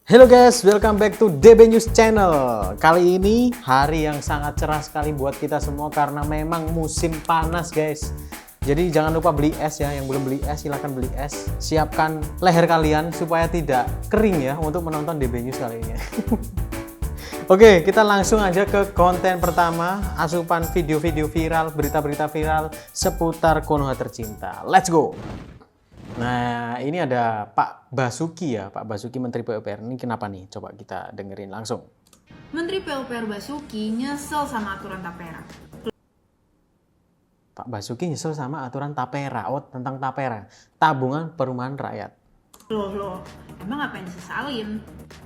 Halo guys, welcome back to DB News Channel. Kali ini hari yang sangat cerah sekali buat kita semua karena memang musim panas guys. Jadi jangan lupa beli es ya, yang belum beli es silahkan beli es. Siapkan leher kalian supaya tidak kering ya untuk menonton DB News kali ini. Oke, kita langsung aja ke konten pertama, asupan video-video viral, berita-berita viral seputar Konoha tercinta. Let's go! Nah, ini ada Pak Basuki ya, Pak Basuki Menteri PUPR. Ini kenapa nih? Coba kita dengerin langsung. Menteri PUPR Basuki nyesel sama aturan Tapera. Pak Basuki nyesel sama aturan Tapera. Oh, tentang Tapera. Tabungan Perumahan Rakyat. Loh, emang apa yang disesalin?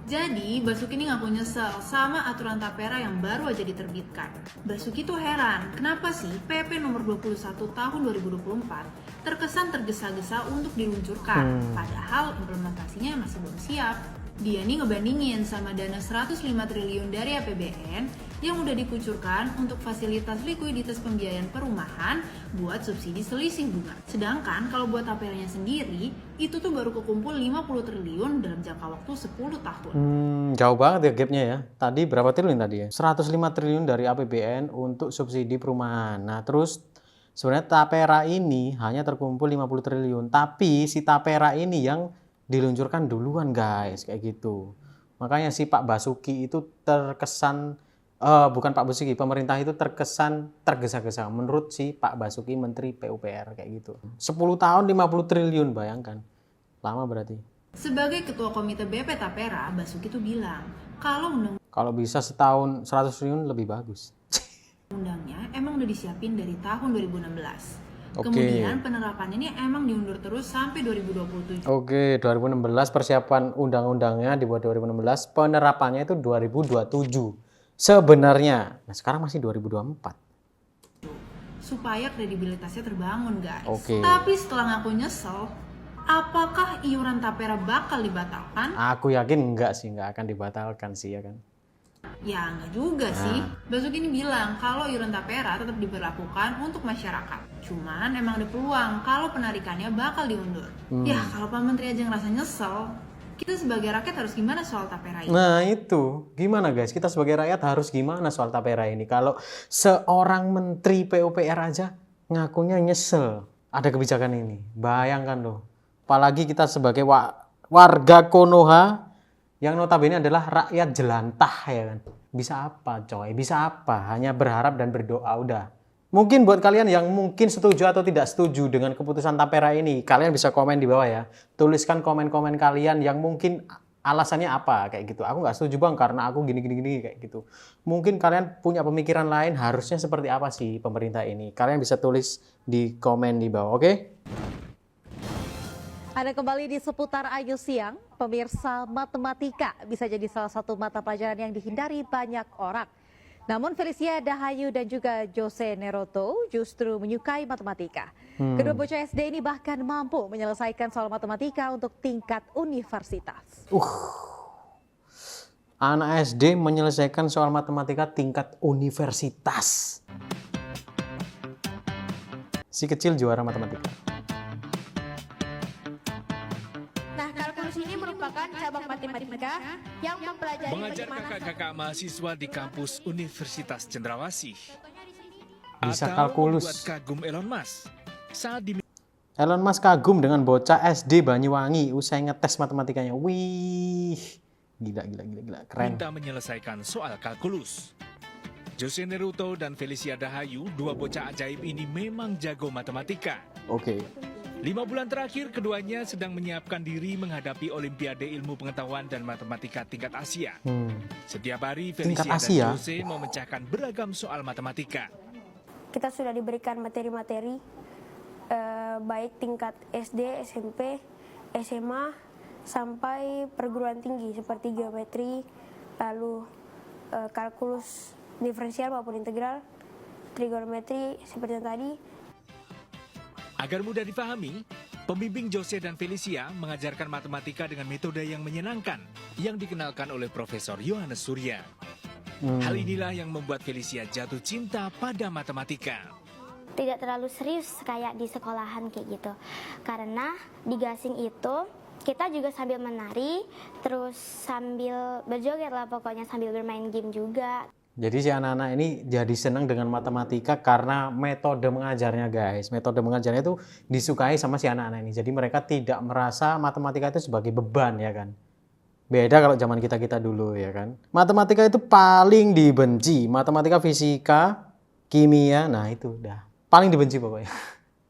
Jadi, Basuki ini ngaku nyesel sama aturan Tapera yang baru aja diterbitkan. Basuki tuh heran, kenapa sih PP nomor 21 tahun 2024 terkesan tergesa-gesa untuk diluncurkan, padahal implementasinya masih belum siap. Dia nih ngebandingin sama dana 105 triliun dari APBN yang udah dikucurkan untuk fasilitas likuiditas pembiayaan perumahan buat subsidi selisih bunga. Sedangkan kalau buat Taperanya sendiri, itu tuh baru kekumpul 50 triliun dalam jangka waktu 10 tahun. Jauh banget ya gapnya ya. Tadi berapa triliun tadi ya? 105 triliun dari APBN untuk subsidi perumahan. Nah, terus sebenarnya Tapera ini hanya terkumpul 50 triliun. Tapi si Tapera ini yang diluncurkan duluan guys, kayak gitu. Makanya si Pak Basuki itu terkesan, bukan Pak Basuki, pemerintah itu terkesan tergesa-gesa menurut si Pak Basuki Menteri PUPR kayak gitu. 10 tahun 50 triliun, bayangkan. Lama berarti. Sebagai Ketua Komite BP Tapera, Basuki tuh bilang, kalau bisa setahun 100 triliun lebih bagus. undangnya emang udah disiapin dari tahun 2016. Oke. Kemudian penerapannya ini emang diundur terus sampai 2027. Oke, 2016 persiapan undang-undangnya dibuat 2016, penerapannya itu 2027. Sebenarnya, nah sekarang masih 2024. Supaya kredibilitasnya terbangun, guys. Oke. Tapi setelah ngaku nyesel, apakah iuran Tapera bakal dibatalkan? Aku yakin enggak sih, enggak akan dibatalkan sih ya kan. Ya enggak juga sih. Basuki ini bilang kalau iuran Tapera tetap diberlakukan untuk masyarakat. Cuman emang ada peluang kalau penarikannya bakal diundur. Ya kalau Pak Menteri aja ngerasa nyesel, kita sebagai rakyat harus gimana soal Tapera ini? Nah itu, gimana guys? Kita sebagai rakyat harus gimana soal Tapera ini? Kalau seorang menteri PUPR aja ngakunya nyesel ada kebijakan ini. Bayangkan loh. Apalagi kita sebagai warga Konoha yang notabene adalah rakyat jelantah ya kan. Bisa apa coy? Bisa apa? Hanya berharap dan berdoa udah. Mungkin buat kalian yang mungkin setuju atau tidak setuju dengan keputusan Tapera ini, kalian bisa komen di bawah ya. Tuliskan komen-komen kalian yang mungkin alasannya apa kayak gitu. Aku nggak setuju bang karena aku gini kayak gitu. Mungkin kalian punya pemikiran lain harusnya seperti apa sih pemerintah ini. Kalian bisa tulis di komen di bawah, oke? Ada kembali di seputar Ayu Siang, pemirsa, matematika bisa jadi salah satu mata pelajaran yang dihindari banyak orang. Namun Felicia Dahayu dan juga Jose Neroto justru menyukai matematika. Kedua bocah SD ini bahkan mampu menyelesaikan soal matematika untuk tingkat universitas. Anak SD menyelesaikan soal matematika tingkat universitas. Si kecil juara matematika. Nah, kalkulus ini merupakan cabang matematika yang mempelajari Mengajar bagaimana kakak-kakak mahasiswa di kampus Universitas Cendrawasih. Bisa Atau kalkulus. membuat kagum Elon Musk saat diminta Elon Musk kagum dengan bocah SD Banyuwangi usai ngetes matematikanya. Wih, gila, keren. menyelesaikan soal kalkulus. Jose Neruto dan Felicia Dahayu, dua bocah ajaib ini memang jago matematika. Oke. 5 bulan terakhir keduanya sedang menyiapkan diri menghadapi Olimpiade Ilmu Pengetahuan dan Matematika tingkat Asia. Setiap hari Tingkat Felicia Asia? dan Jose memecahkan beragam soal matematika. kita sudah diberikan materi-materi baik tingkat SD, SMP, SMA sampai perguruan tinggi seperti geometri, lalu kalkulus diferensial maupun integral, trigonometri seperti yang tadi. Agar mudah dipahami, pembimbing Jose dan Felicia mengajarkan matematika dengan metode yang menyenangkan yang dikenalkan oleh Profesor Yohanes Surya. Hal inilah yang membuat Felicia jatuh cinta pada matematika. Tidak terlalu serius kayak di sekolahan kayak gitu. Karena di gasing itu kita juga sambil menari, terus sambil berjoget lah pokoknya, sambil bermain game juga. Jadi si anak-anak ini jadi senang dengan matematika karena metode mengajarnya guys. Metode mengajarnya itu disukai sama si anak-anak ini. Jadi mereka tidak merasa matematika itu sebagai beban ya kan. Beda kalau zaman kita-kita dulu ya kan. Matematika itu paling dibenci. Matematika, fisika, kimia, nah itu udah. Paling dibenci pokoknya.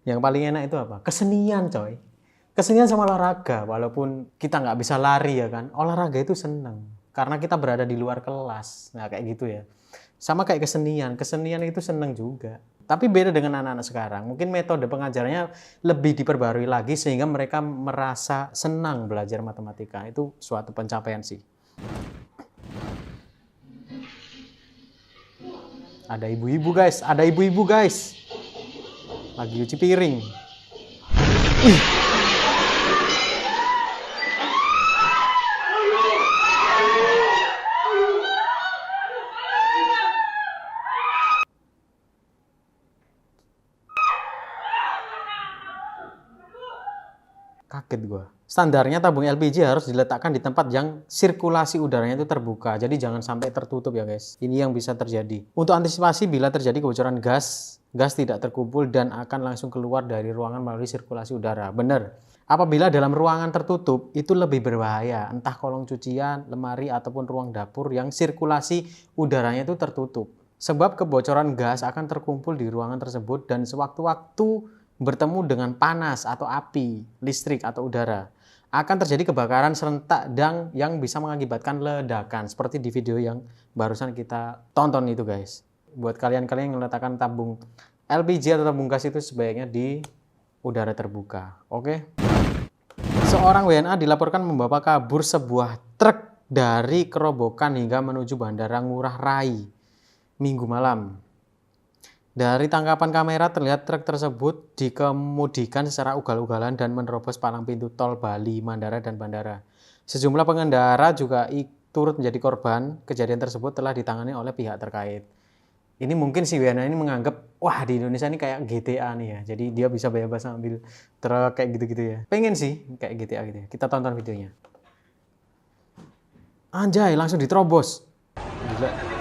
Yang paling enak itu apa? Kesenian coy. Kesenian sama olahraga. Walaupun kita nggak bisa lari ya kan. Olahraga itu seneng. Karena kita berada di luar kelas. Nah kayak gitu ya. Sama kayak kesenian itu seneng juga. Tapi beda dengan anak-anak sekarang. Mungkin metode pengajarannya lebih diperbarui lagi sehingga mereka merasa senang belajar matematika. Itu suatu pencapaian sih. Ada ibu-ibu guys, lagi cuci piring. Kaget gua. Standarnya tabung LPG harus diletakkan di tempat yang sirkulasi udaranya itu terbuka. Jadi jangan sampai tertutup ya guys. Ini yang bisa terjadi. Untuk antisipasi bila terjadi kebocoran gas tidak terkumpul dan akan langsung keluar dari ruangan melalui sirkulasi udara. Benar. Apabila dalam ruangan tertutup itu lebih berbahaya. Entah kolong cucian, lemari ataupun ruang dapur yang sirkulasi udaranya itu tertutup. Sebab kebocoran gas akan terkumpul di ruangan tersebut dan sewaktu-waktu bertemu dengan panas atau api, listrik atau udara, akan terjadi kebakaran serentak dan yang bisa mengakibatkan ledakan seperti di video yang barusan kita tonton itu guys. Buat kalian-kalian yang meletakkan tabung LPG atau tabung gas itu sebaiknya di udara terbuka. Oke. Seorang WNA dilaporkan membawa kabur sebuah truk dari Kerobokan hingga menuju Bandara Ngurah Rai Minggu malam. Dari tangkapan kamera terlihat truk tersebut dikemudikan secara ugal-ugalan dan menerobos palang pintu tol Bali, Mandara, dan Bandara. Sejumlah pengendara juga turut menjadi korban. Kejadian tersebut telah ditangani oleh pihak terkait. Ini mungkin si Wena ini menganggap, wah di Indonesia ini kayak GTA nih ya. Jadi dia bisa bebas ambil truk kayak gitu-gitu ya. Pengen sih kayak GTA gitu ya. Kita tonton videonya. Anjay, langsung diterobos. Gila.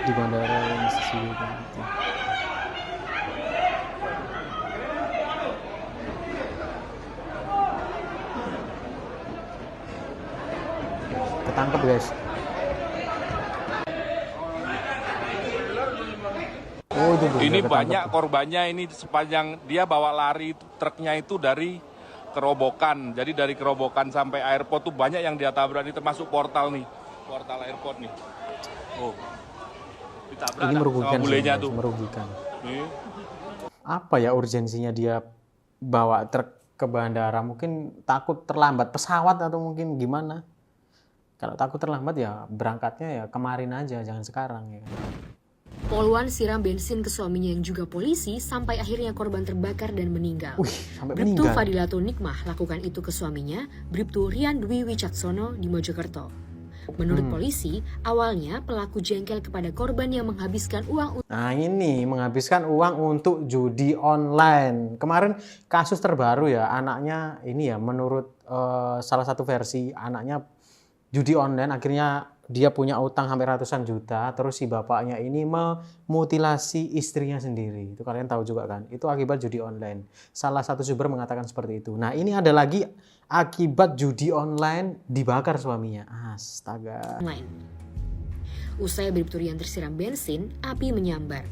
Di bandara yang sesuai gitu. Ketangkep guys. Oh, ini banyak korbannya ini sepanjang dia bawa lari truknya itu dari Kerobokan. Jadi dari Kerobokan sampai airport tuh banyak yang dia tabrak, ini termasuk portal nih. Portal airport nih. Oh. Ditabrak ini merugikan sama bulenya tuh. Merugikan. Apa ya urgensinya dia bawa truk ke bandara? Mungkin takut terlambat pesawat atau mungkin gimana? Kalau takut terlambat ya berangkatnya ya kemarin aja, jangan sekarang ya. Poluan siram bensin ke suaminya yang juga polisi sampai akhirnya korban terbakar dan meninggal. Sampai Bribtu meninggal. Fadilatun Nikmah lakukan itu ke suaminya, Bribtu Rian Dwi Wicaksono di Mojokerto. Menurut polisi, awalnya pelaku jengkel kepada korban yang menghabiskan uang. Nah ini menghabiskan uang untuk judi online. Kemarin kasus terbaru ya, anaknya ini ya menurut salah satu versi anaknya judi online, akhirnya dia punya utang hampir ratusan juta, terus si bapaknya ini memutilasi istrinya sendiri. Itu kalian tahu juga kan, itu akibat judi online. Salah satu sumber mengatakan seperti itu. Nah ini ada lagi akibat judi online dibakar suaminya. Astaga. Online. Usai Bribtu Rian tersiram bensin, api menyambar.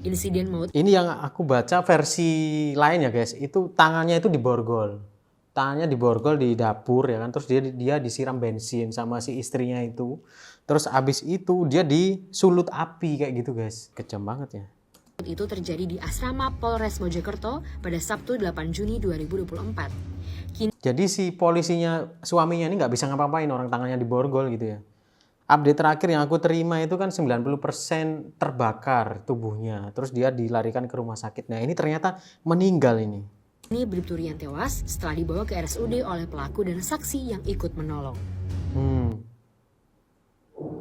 Insiden maut. Ini yang aku baca versi lain ya guys, itu tangannya itu diborgol. Tangannya diborgol di dapur ya kan, terus dia disiram bensin sama si istrinya itu. Terus abis itu dia disulut api kayak gitu guys. Kejam banget ya. Itu terjadi di asrama Polres Mojokerto pada Sabtu 8 Juni 2024. Jadi si polisinya, suaminya ini nggak bisa ngapa-ngapain, orang tangannya diborgol gitu ya. Update terakhir yang aku terima itu kan 90% terbakar tubuhnya. Terus dia dilarikan ke rumah sakit. Nah ini ternyata meninggal ini. Ini Bribtu Rian tewas setelah dibawa ke RSUD oleh pelaku dan saksi yang ikut menolong.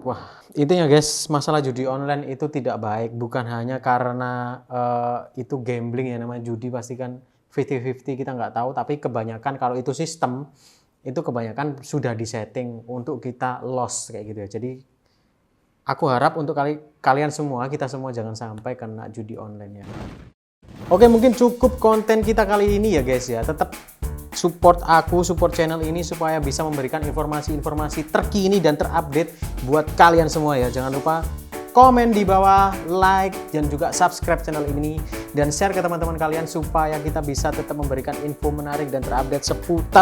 Wah, intinya guys, masalah judi online itu tidak baik. Bukan hanya karena itu gambling ya, namanya judi pasti kan 50-50 kita nggak tahu, tapi kebanyakan kalau itu sistem itu kebanyakan sudah disetting untuk kita loss kayak gitu ya. Jadi aku harap untuk kalian semua, kita semua jangan sampai kena judi online ya. Oke, mungkin cukup konten kita kali ini ya guys ya. Tetap support aku, support channel ini supaya bisa memberikan informasi-informasi terkini dan terupdate buat kalian semua ya. Jangan lupa komen di bawah, like, dan juga subscribe channel ini dan share ke teman-teman kalian supaya kita bisa tetap memberikan info menarik dan terupdate seputar